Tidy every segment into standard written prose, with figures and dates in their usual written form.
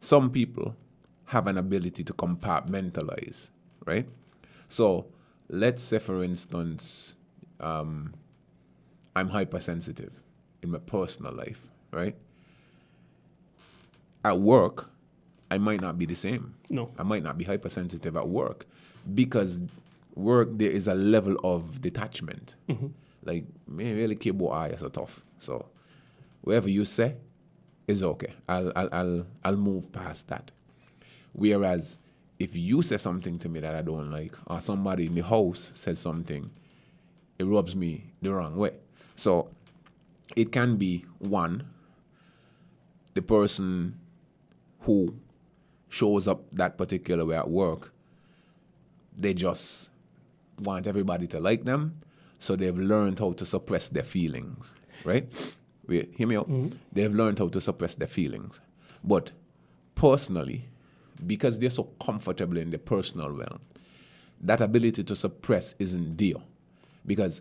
some people have an ability to compartmentalize, right? So let's say, for instance, I'm hypersensitive in my personal life, right? At work, I might not be the same. No. I might not be hypersensitive at work because work, there is a level of detachment. Like, me really keep what eyes are tough. So whatever you say is okay. I'll move past that. Whereas if you say something to me that I don't like, or somebody in the house says something, it rubs me the wrong way. So it can be one, the person who shows up that particular way at work, they just want everybody to like them, so they've learned how to suppress their feelings, right? Wait, hear me out. They've learned how to suppress their feelings. But personally, because they're so comfortable in the personal realm, that ability to suppress isn't there. Because,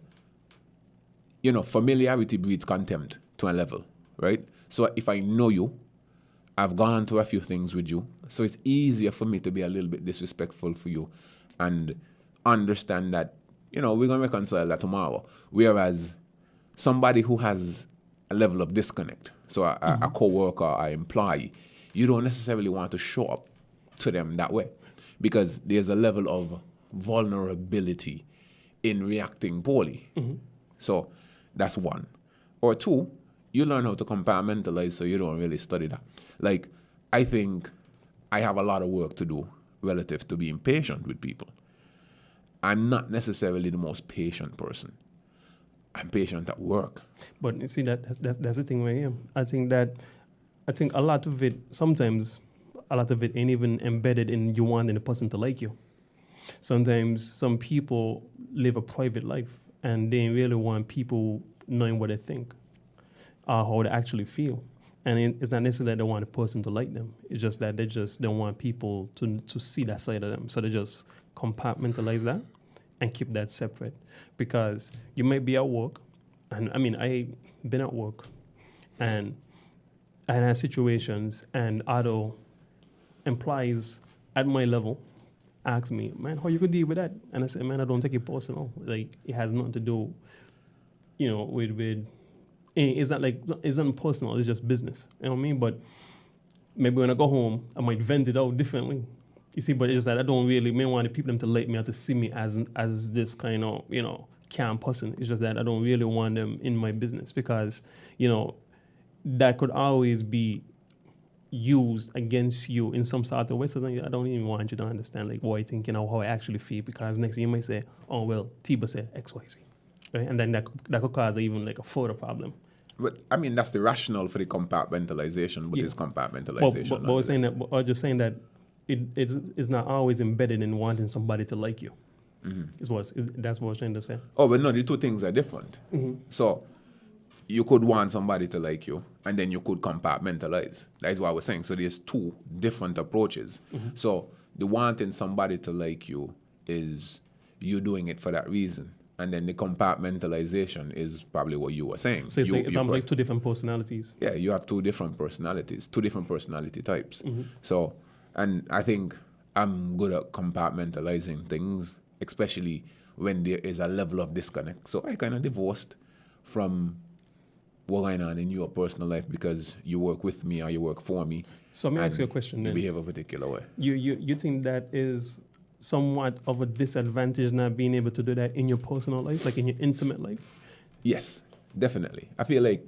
familiarity breeds contempt to a level, right? So if I know you, I've gone through a few things with you, so it's easier for me to be a little bit disrespectful for you and understand that, we're going to reconcile that tomorrow. Whereas somebody who has a level of disconnect, so a co-worker or an employee, you don't necessarily want to show up to them that way because there's a level of vulnerability in reacting poorly. So that's one. Or two, you learn how to compartmentalize so you don't really study that. Like, I think I have a lot of work to do relative to being patient with people. I'm not necessarily the most patient person. I'm patient at work. But you see, that's the thing where I am. I think a lot of it, sometimes a lot of it ain't even embedded in you wanting a person to like you. Sometimes some people live a private life and they really want people knowing what they think or how they actually feel. And it's not necessarily that they want a person to like them. It's just that they just don't want people to see that side of them. So they just compartmentalize that and keep that separate. Because you might be at work, and I've been at work, and I had situations, and other employees at my level ask me, man, how you could deal with that? And I said, man, I don't take it personal. Like, it has nothing to do, with it's not personal, it's just business. You know what I mean? But maybe when I go home, I might vent it out differently. You see, but it's just that I don't really want the people them to like me or to see me as this kind of, calm person. It's just that I don't really want them in my business because, that could always be used against you in some sort of way. So I don't even want you to understand like what I think, how I actually feel, because next thing you might say, oh, well, Tiba said X, Y, Z. Right? And then that could cause even like a further problem. But that's the rationale for the compartmentalization, but it's compartmentalization. But I was saying that, I was just saying that it's not always embedded in wanting somebody to like you. That's what I was trying to say. Oh, but no, the two things are different. So you could want somebody to like you, and then you could compartmentalize. That is what I was saying. So there's two different approaches. So the wanting somebody to like you is you doing it for that reason. And then the compartmentalization is probably what you were saying. So it sounds like two different personalities. Yeah, you have two different personalities, two different personality types. So, and I think I'm good at compartmentalizing things, especially when there is a level of disconnect. So I kind of divorced from what's going on in your personal life because you work with me or you work for me. So let me ask you a question then. You behave a particular way. You think that is somewhat of a disadvantage not being able to do that in your personal life, like in your intimate life? Yes, definitely. I feel like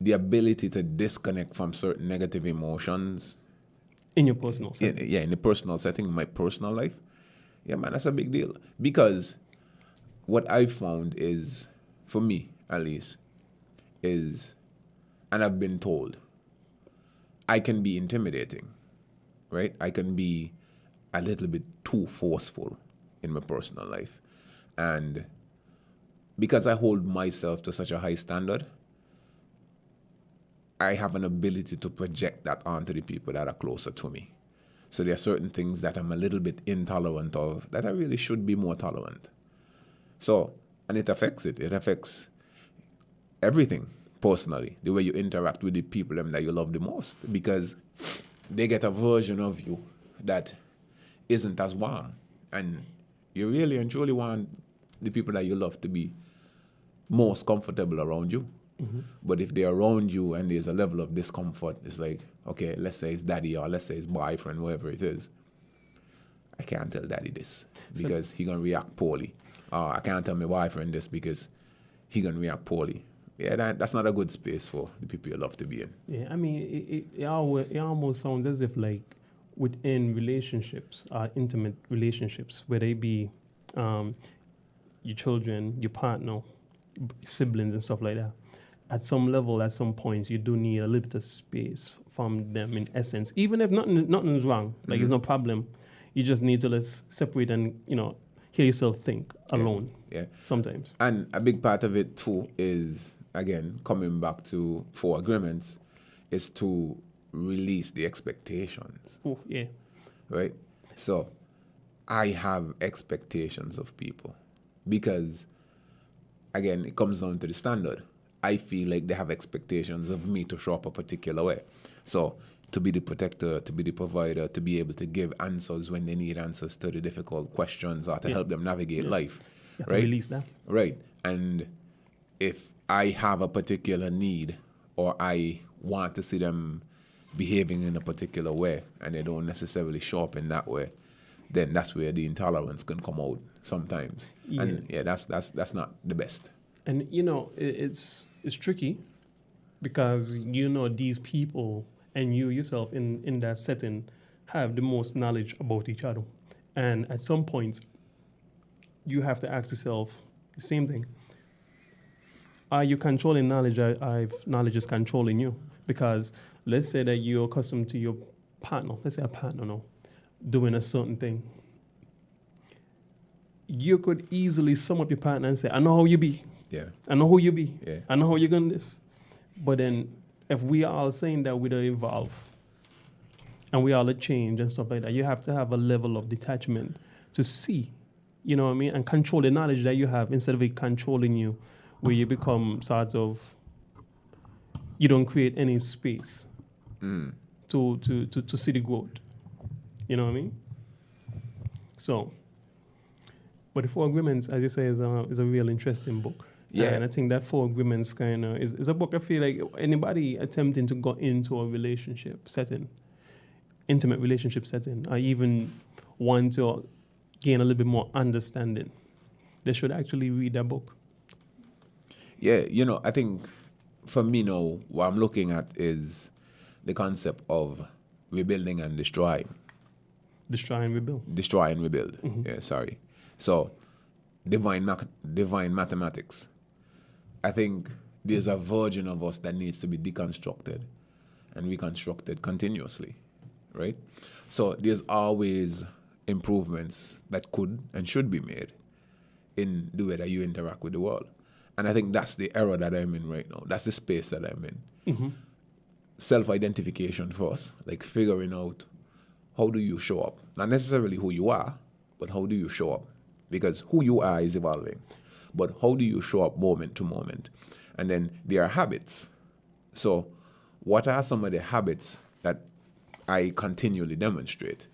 the ability to disconnect from certain negative emotions in your personal setting. In the personal setting, my personal life, yeah, man, that's a big deal. Because what I've found is, for me at least, is, and I've been told, I can be intimidating, right? I can be a little bit too forceful in my personal life. And because I hold myself to such a high standard, I have an ability to project that onto the people that are closer to me. So there are certain things that I'm a little bit intolerant of that I really should be more tolerant. So, and it affects it. It affects everything, personally, the way you interact with the people them that you love the most, because they get a version of you that isn't as warm. And you really and truly want the people that you love to be most comfortable around you. But if they're around you and there's a level of discomfort, it's like, okay, let's say it's daddy or let's say it's boyfriend, whoever it is. I can't tell daddy this because he gonna react poorly. I can't tell my boyfriend this because he gonna react poorly. Yeah, that's not a good space for the people you love to be in. Yeah, I mean, it almost sounds as if like within relationships, intimate relationships, where they be your children, your partner, siblings and stuff like that. At some level, at some points, you do need a little bit of space from them in essence. Even if nothing's wrong, like it's no problem. You just need to let's separate and, hear yourself think alone. Yeah. Sometimes. And a big part of it too is, again, coming back to 4 agreements, is to release the expectations. Oh, yeah. Right? So I have expectations of people because, again, it comes down to the standard. I feel like they have expectations of me to show up a particular way. So to be the protector, to be the provider, to be able to give answers when they need answers to the difficult questions or to help them navigate life. You have right? to release that. Right. And if I have a particular need or I want to see them behaving in a particular way and they don't necessarily show up in that way, then that's where the intolerance can come out sometimes. Yeah. And that's not the best. And it's tricky because these people and you yourself in that setting have the most knowledge about each other. And at some point, you have to ask yourself the same thing. Are you controlling knowledge? Knowledge is controlling you. Because let's say that you're accustomed to your partner, let's say a partner now, doing a certain thing. You could easily sum up your partner and say, I know how you be. Yeah. I know who you be. Yeah. I know how you're going to this. But then if we are all saying that we don't evolve and we all change and stuff like that, you have to have a level of detachment to see, you know what I mean, and control the knowledge that you have instead of it controlling you, where you become sort of, you don't create any space to see the growth. You know what I mean? So, but the 4 Agreements, as you say, is a real interesting book. Yeah. And I think that 4 Agreements kind of is a book I feel like anybody attempting to go into a relationship setting, intimate relationship setting, or even want to gain a little bit more understanding, they should actually read that book. Yeah, I think for me now, what I'm looking at is the concept of rebuilding and destroying. Destroy and rebuild. Destroy and rebuild. Yeah, sorry. So, divine mathematics. I think there's a version of us that needs to be deconstructed and reconstructed continuously, right? So there's always improvements that could and should be made in the way that you interact with the world. And I think that's the era that I'm in right now. That's the space that I'm in. Self-identification for us, like figuring out how do you show up. Not necessarily who you are, but how do you show up? Because who you are is evolving. But how do you show up moment to moment? And then there are habits. So what are some of the habits that I continually demonstrate?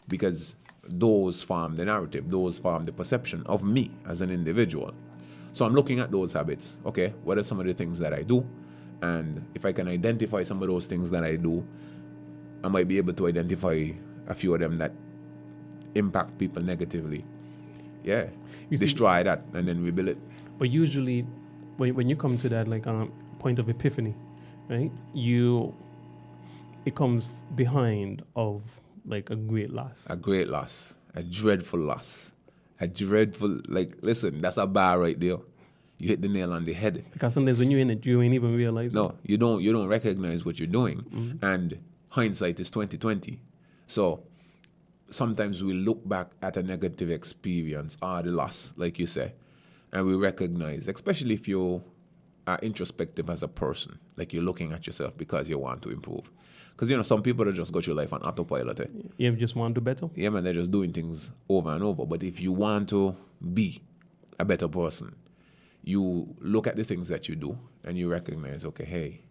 Because those form the narrative, those form the perception of me as an individual. So I'm looking at those habits. Okay, what are some of the things that I do? And if I can identify some of those things that I do, I might be able to identify a few of them that impact people negatively. Yeah, destroy that and then rebuild it. But usually, when you come to that point of epiphany, right? It comes behind of like a great loss. A great loss, a dreadful loss, listen, that's a bar right there. You hit the nail on the head. Because sometimes when you're in it, you ain't even realize. No, you don't recognize what you're doing, and hindsight is 20/20. So sometimes we look back at a negative experience or the loss, like you say, and we recognize, especially if you are introspective as a person, like you're looking at yourself because you want to improve. Because, some people that just go through life on autopilot. You just want to do better? Yeah, man, they're just doing things over and over. But if you want to be a better person, you look at the things that you do and you recognize, okay, hey,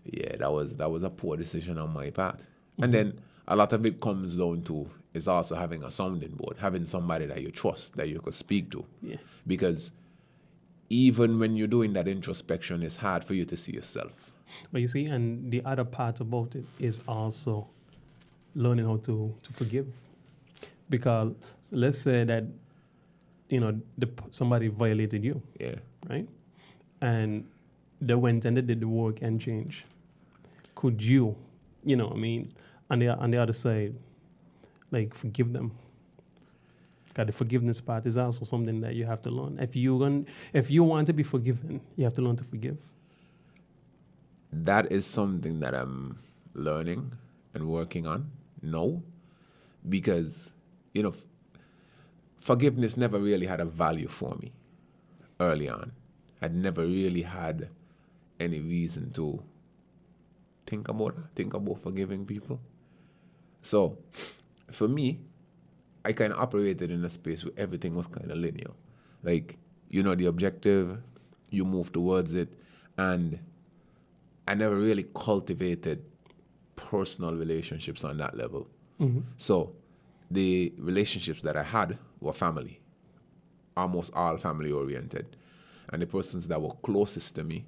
yeah, that was a poor decision on my part. And then a lot of it comes down to is also having a sounding board, having somebody that you trust, that you could speak to. Yeah. Because even when you're doing that introspection, it's hard for you to see yourself. But you see, and the other part about it is also learning how to forgive. Because let's say that, somebody violated you, Yeah. right? And they went and they did the work and change. Could you, on the other side, like forgive them? Because the forgiveness part is also something that you have to learn. If you want to be forgiven, you have to learn to forgive. That is something that I'm learning and working on now, because, forgiveness never really had a value for me early on. I'd never really had any reason to think about forgiving people. So, for me, I kind of operated in a space where everything was kind of linear. Like, the objective, you move towards it, and I never really cultivated personal relationships on that level. Mm-hmm. So, the relationships that I had were family, almost all family oriented. And the persons that were closest to me,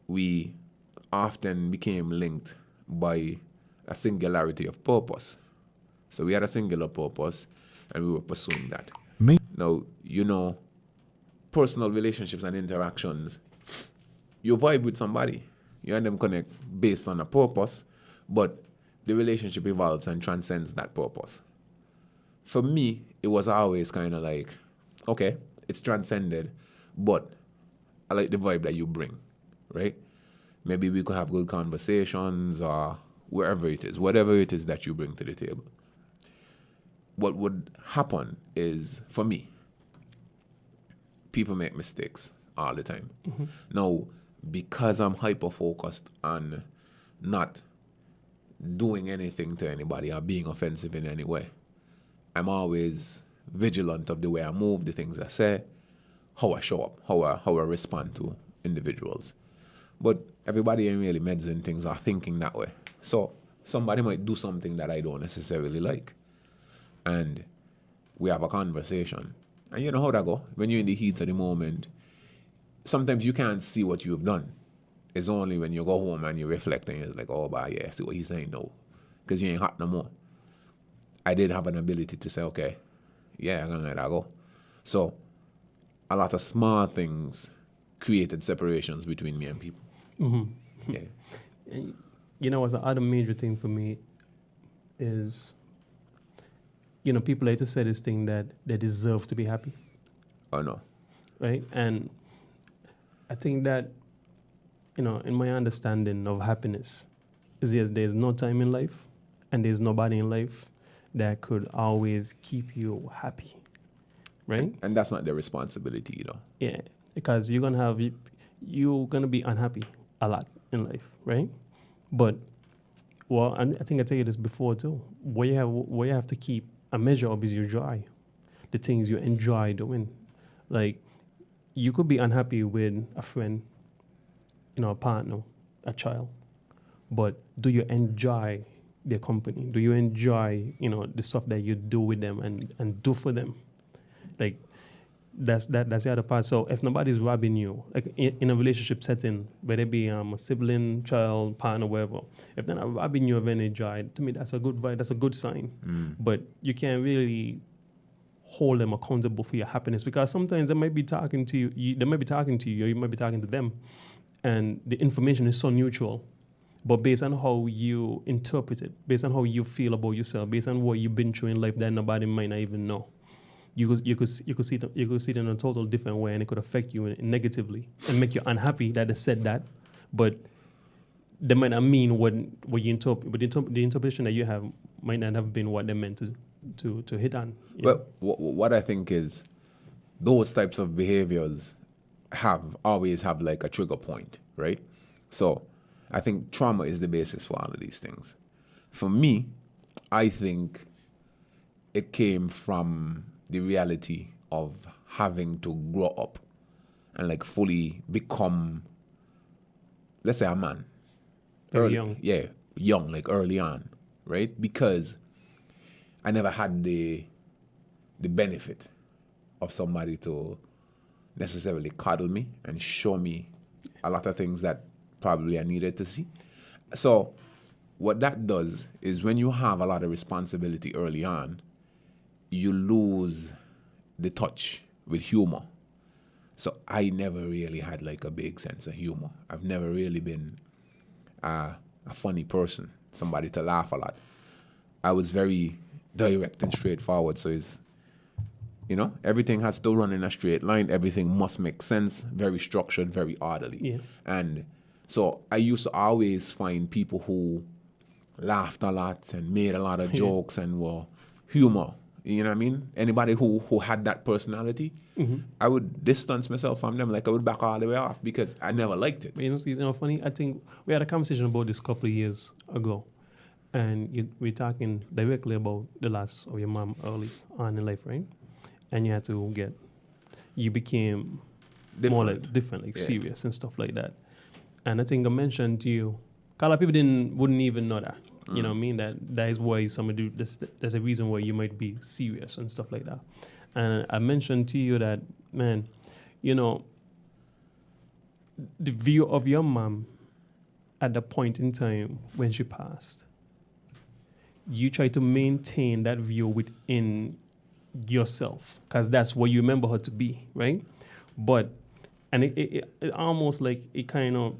we often became linked by a singularity of purpose. So we had a singular purpose and we were pursuing that. Now, personal relationships and interactions, you vibe with somebody, you and them connect based on a purpose, but the relationship evolves and transcends that purpose. For me, it was always kind of like, okay, it's transcended, but I like the vibe that you bring, right? Maybe we could have good conversations or wherever it is, whatever it is that you bring to the table. What would happen is, for me, people make mistakes all the time. Mm-hmm. Now, because I'm hyper-focused on not doing anything to anybody or being offensive in any way, I'm always vigilant of the way I move, the things I say, how I show up, how I respond to individuals. But everybody ain't really medicine things are thinking that way. So somebody might do something that I don't necessarily like. And we have a conversation. And you know how that go? When you're in the heat of the moment, sometimes you can't see what you've done. It's only when you go home and you reflect and you're like, oh, but yeah, see what he's saying now. Because you ain't hot no more. I did have an ability to say, okay, yeah, I'm going to let that go. So a lot of small things created separations between me and people. Mm-hmm. Yeah. And, what's the other major thing for me is, people like to say this thing that they deserve to be happy. Oh, no. Right? And I think that, in my understanding of happiness, is there's no time in life and there's nobody in life that could always keep you happy. Right? And that's not their responsibility, Yeah. Because you're going to be unhappy a lot in life, right? But, I think I tell you this before too. What you have to keep a measure of is your joy, the things you enjoy doing. Like, you could be unhappy with a friend, a partner, a child, but do you enjoy their company? Do you enjoy, the stuff that you do with them and do for them? Like, that's the other part. So if nobody's robbing you, like in a relationship setting, whether it be a sibling, child, partner, whatever, if they're not robbing you of any joy, to me that's a good vibe, that's a good sign. But you can't really hold them accountable for your happiness, because sometimes they might be talking to you, they might be talking to you, or you might be talking to them, and the information is so neutral. But based on how you interpret it, based on how you feel about yourself, based on what you've been through in life that nobody might not even know, you could see it in a total different way, and it could affect you negatively and make you unhappy that they said that, but they might not mean what you interpret. But the interpretation that you have might not have been what they meant to hit on. Well, what I think is those types of behaviors always have like a trigger point, right? So I think trauma is the basis for all of these things. For me, I think it came from the reality of having to grow up and like fully become, let's say, a man. Very young. Yeah, young, like early on, right? Because I never had the benefit of somebody to necessarily coddle me and show me a lot of things that probably I needed to see. So what that does is when you have a lot of responsibility early on, you lose the touch with humor. So I never really had like a big sense of humor. I've never really been a funny person, somebody to laugh a lot. I was very direct and straightforward. So it's, everything has to run in a straight line. Everything must make sense, very structured, very orderly. Yeah. And so I used to always find people who laughed a lot and made a lot of jokes and were humor. You know what I mean? Anybody who had that personality, I would distance myself from them. Like I would back all the way off because I never liked it. But funny, I think we had a conversation about this a couple of years ago. And we're talking directly about the loss of your mom early on in life, right? And you became Different. more like different, like serious and stuff like that. And I think I mentioned to you, a lot of people wouldn't even know that. You know what I mean? That is why somebody there's a reason why you might be serious and stuff like that. And I mentioned to you that, man, the view of your mom at the point in time when she passed, you try to maintain that view within yourself because that's what you remember her to be, right? And it almost like it kind of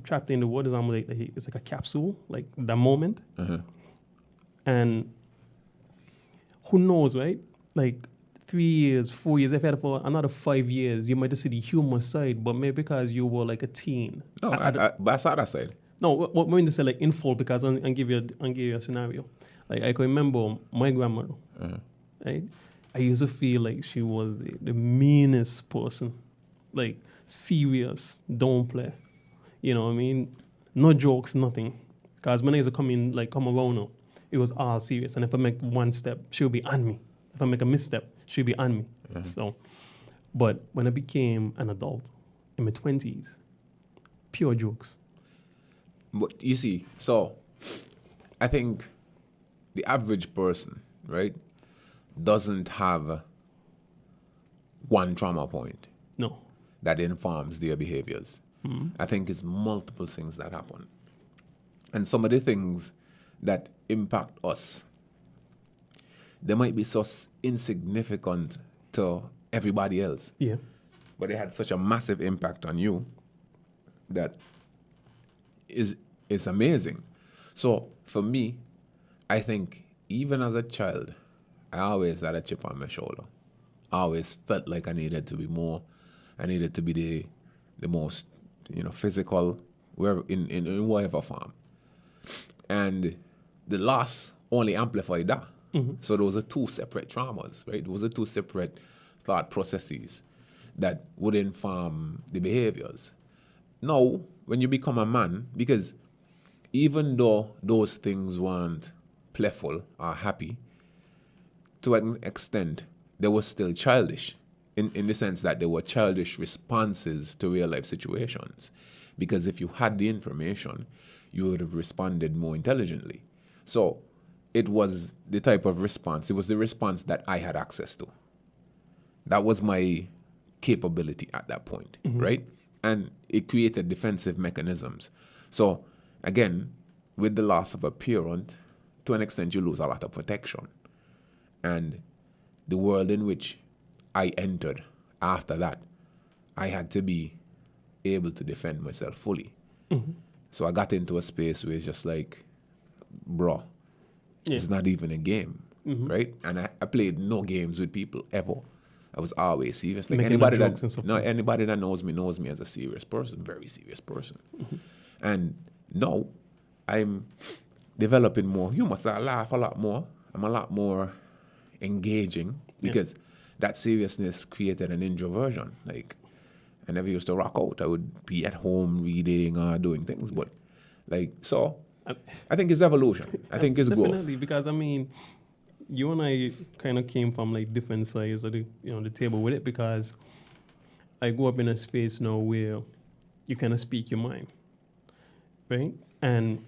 trapped in the word is almost like it's like a capsule, like that moment. And who knows, right? Like 3 years, 4 years, if you had it for another 5 years, you might just see the humor side, but maybe because you were like a teen. No, but I saw that side. No, what I mean to say like in full because I'll give you a scenario. Like I can remember my grandmother, right? I used to feel like she was the meanest person, like serious, don't play. You know what I mean? No jokes, nothing. Because when I used to come around her, it was all serious. And if I make one step, she'll be on me. If I make a misstep, she'll be on me. So, but when I became an adult in my 20s, pure jokes. But you see, so I think the average person, right, doesn't have one trauma point No. that informs their behaviors. I think it's multiple things that happen. And some of the things that impact us, they might be so insignificant to everybody else. Yeah. But they had such a massive impact on you that is amazing. So for me, I think even as a child, I always had a chip on my shoulder. I always felt like I needed to be more. I needed to be the most, physical, wherever in whatever form. And the loss only amplified that. So those are two separate traumas, right? Those are two separate thought processes that would inform the behaviors. Now, when you become a man, because even though those things weren't playful or happy, to an extent, they were still childish in the sense that they were childish responses to real life situations. Because if you had the information, you would have responded more intelligently. So it was the type of response, it was the response that I had access to. That was my capability at that point, right? And it created defensive mechanisms. So again, with the loss of a parent, to an extent, you lose a lot of protection. And the world in which I entered after that, I had to be able to defend myself fully. So I got into a space where it's just like, bro, it's not even a game, right? And I played no games with people ever. I was always serious. Like anybody that knows me as a serious person, very serious person. And now I'm developing more humor, so I laugh a lot more. I'm a lot more engaging because that seriousness created an introversion. Like I never used to rock out. I would be at home reading or doing things, but so I think it's evolution. I think it's growth. Definitely, because I mean, you and I kind of came from like different sides of the table with it, because I grew up in a space now where you kind of speak your mind, right? And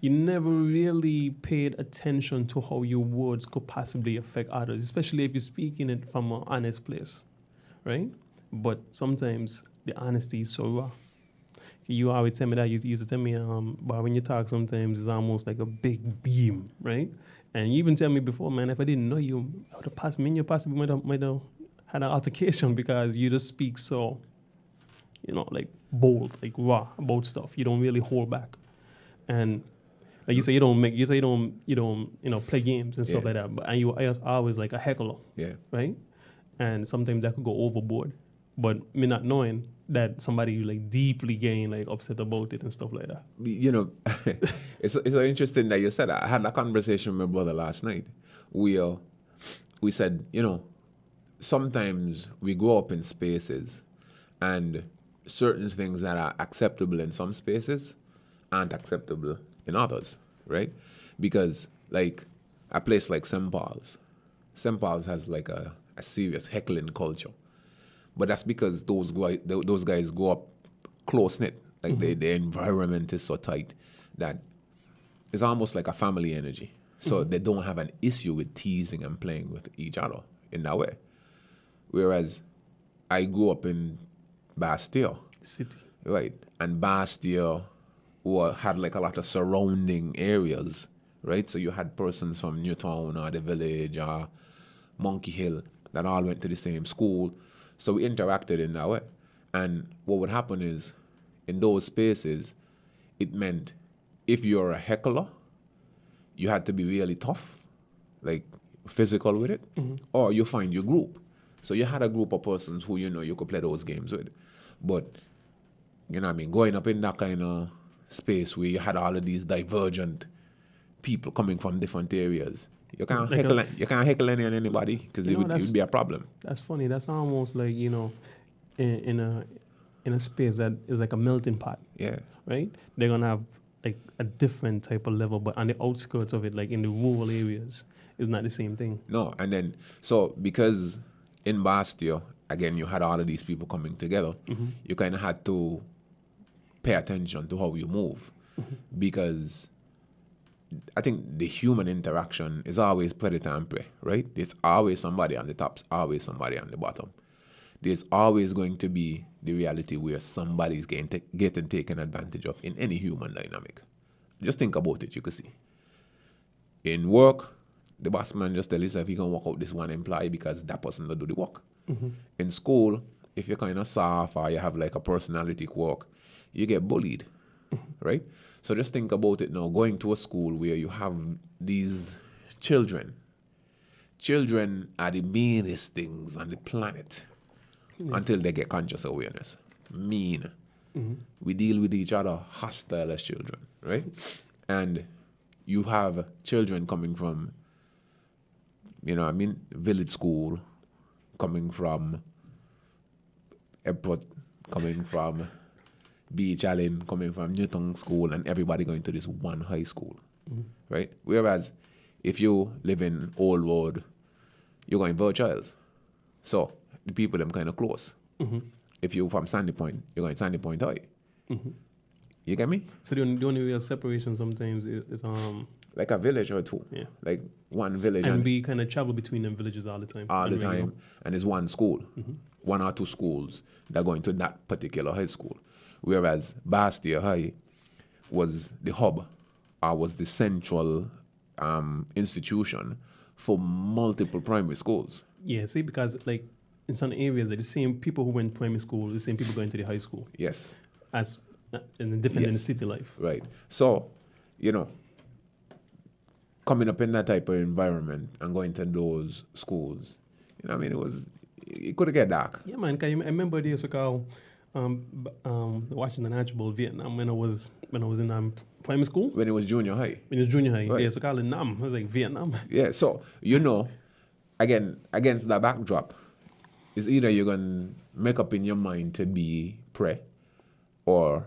you never really paid attention to how your words could possibly affect others, especially if you're speaking it from an honest place, right? But sometimes the honesty is so raw. You always tell me that. You used to tell me, but when you talk, sometimes it's almost like a big beam, right? And you even tell me before, man, if I didn't know you, I would have passed me, and you possibly might have had an altercation because you just speak so, like bold, like raw about stuff. You don't really hold back, and like you say, you don't play games and stuff like that. But I always like a heckler, right? And sometimes that could go overboard. But me not knowing that somebody like deeply getting like upset about it and stuff like that. It's interesting that you said that. I had a conversation with my brother last night. We said, sometimes we grow up in spaces and certain things that are acceptable in some spaces aren't acceptable in others, right? Because like a place like St. Paul's has like a serious heckling culture. But that's because those guys grow up close-knit. Like their environment is so tight that it's almost like a family energy. So they don't have an issue with teasing and playing with each other in that way. Whereas I grew up in Bastille. City. Right. And Bastille had like a lot of surrounding areas, right? So you had persons from Newtown or the village or Monkey Hill that all went to the same school. So we interacted in that way. And what would happen is, in those spaces, it meant if you're a heckler, you had to be really tough, like physical with it, or you find your group. So you had a group of persons who, you could play those games with. But, going up in that kind of space where you had all of these divergent people coming from different areas, you can't heckle anybody because it would be a problem. That's funny. That's almost like, in a space that is like a melting pot. Yeah. Right? They're gonna have like a different type of level, but on the outskirts of it, like in the rural areas, it's not the same thing. No, and then because in Bastille, again, you had all of these people coming together, you kind of had to pay attention to how you move because I think the human interaction is always predator and prey, right? There's always somebody on the top, always somebody on the bottom. There's always going to be the reality where somebody's getting taken advantage of in any human dynamic. Just think about it, you could see. In work, the boss man just tell himself he can work out this one employee because that person don't do the work. In school, if you're kind of soft or you have like a personality quirk, you get bullied, right? So just think about it now, going to a school where you have these children. Children are the meanest things on the planet until they get conscious awareness. Mean. We deal with each other hostile as children, right? And you have children coming from, village school, coming from airport, coming from Beach Island, coming from Newton School, and everybody going to this one high school, right? Whereas if you live in Old Road, you're going Virgils. So the people them kind of close. If you're from Sandy Point, you're going Sandy Point High. You get me? So the only real separation sometimes is like a village or two. Yeah. Like one village. And we kind of travel between them villages all the time. And it's one school. One or two schools that are going to that particular high school. Whereas Bastille High was the hub, was the central institution for multiple primary schools. Yeah, see, because like in some areas, the same people who went primary school, the same people going to the high school. Yes. As in different in the city life. Right. So, coming up in that type of environment and going to those schools, it could get dark. Yeah, man. Cause I remember the so-called watching the Natural Vietnam when I was in primary school. When it was junior high. When it was junior high, right. Yeah, so-called Nam. I was like Vietnam. Yeah, so again, against that backdrop, it's either you're gonna make up in your mind to be prey, or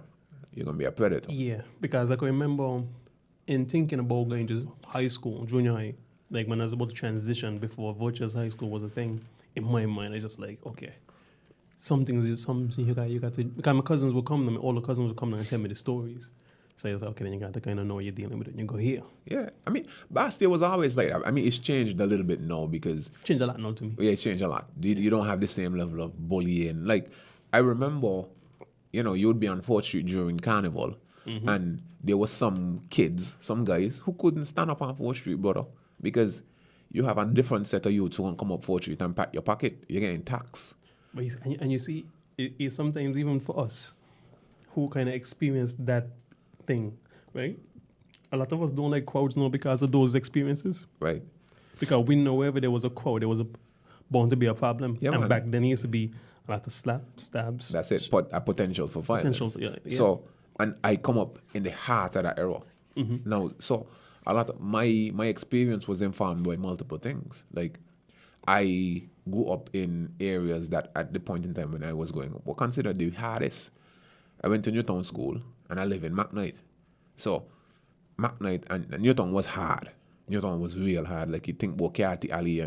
you're gonna be a predator. Yeah, because I can remember in thinking about going to high school, junior high, like when I was about to transition before Virtuous High School was a thing, in my mind, I just like, okay, some things is something you got to, because my cousins will come to me, all the cousins will come down and tell me the stories. So it's okay, then you got to kind of know what you're dealing with it and you go here. Yeah, I mean, last year was always like that. I mean, it's changed a little bit now because... Changed a lot now to me. Yeah, it's changed a lot. You don't have the same level of bullying. Like, I remember, you know, you would be on 4th Street during Carnival and there was some kids, some guys who couldn't stand up on 4th Street, brother, because you have a different set of youths who can come up 4th Street and pat your pocket. You're getting taxed. But and you see, it's sometimes even for us who kind of experience that thing, right? A lot of us don't like crowds now because of those experiences. Right. Because we know wherever there was a crowd, there was bound to be a problem. Yeah, and man. back then it used to be a lot of stabs. That's it. A potential for violence. Potential, yeah. So, and I come up in the heart of that era. Now, so a lot of my experience was informed by multiple things. Like, I grew up in areas that at the point in time when I was going up were considered the hardest. I went to Newtown School and I live in McKnight. So McKnight and Newtown was hard. Newtown was real hard. Like you think about Carty Alley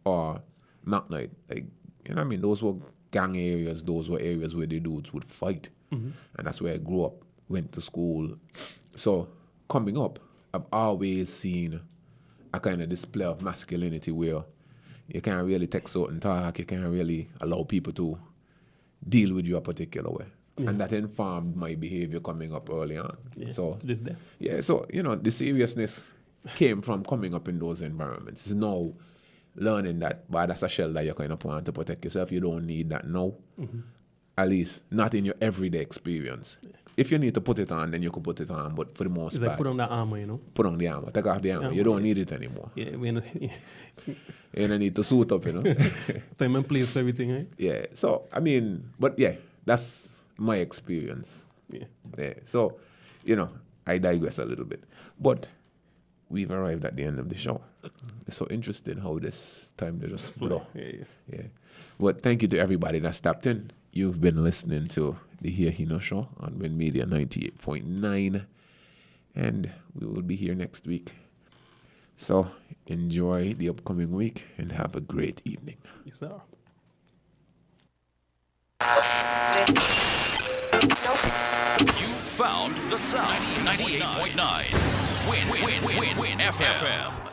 or McKnight. Like, you know what I mean? Those were gang areas. Those were areas where the dudes would fight. And that's where I grew up, went to school. So coming up, I've always seen a kind of display of masculinity where you can't really text out and talk. You can't really allow people to deal with you a particular way. Yeah. And that informed my behavior coming up early on. Yeah, so to this day. Yeah, so, you know, the seriousness came from coming up in those environments. It's now learning that, but that's a shell that you kind of put on to protect yourself. You don't need that now. At least not in your everyday experience. Yeah. If you need to put it on, then you can put it on, but for the most part... It's like put on the armor, you know? Put on the armor. Take off the armor. You don't need it anymore. Yeah, you don't need to suit up, you know? Time and place for everything, right? Yeah, so, I mean, but yeah, that's my experience. Yeah. So, you know, I digress a little bit. But we've arrived at the end of the show. It's so interesting how this time they just flow. Yeah. But thank you to everybody that stepped in. You've been listening to the He Nuh Show on WINN Media 98.9. And we will be here next week. So enjoy the upcoming week and have a great evening. Yes, sir. You found the sound. 98.9. WINN FM.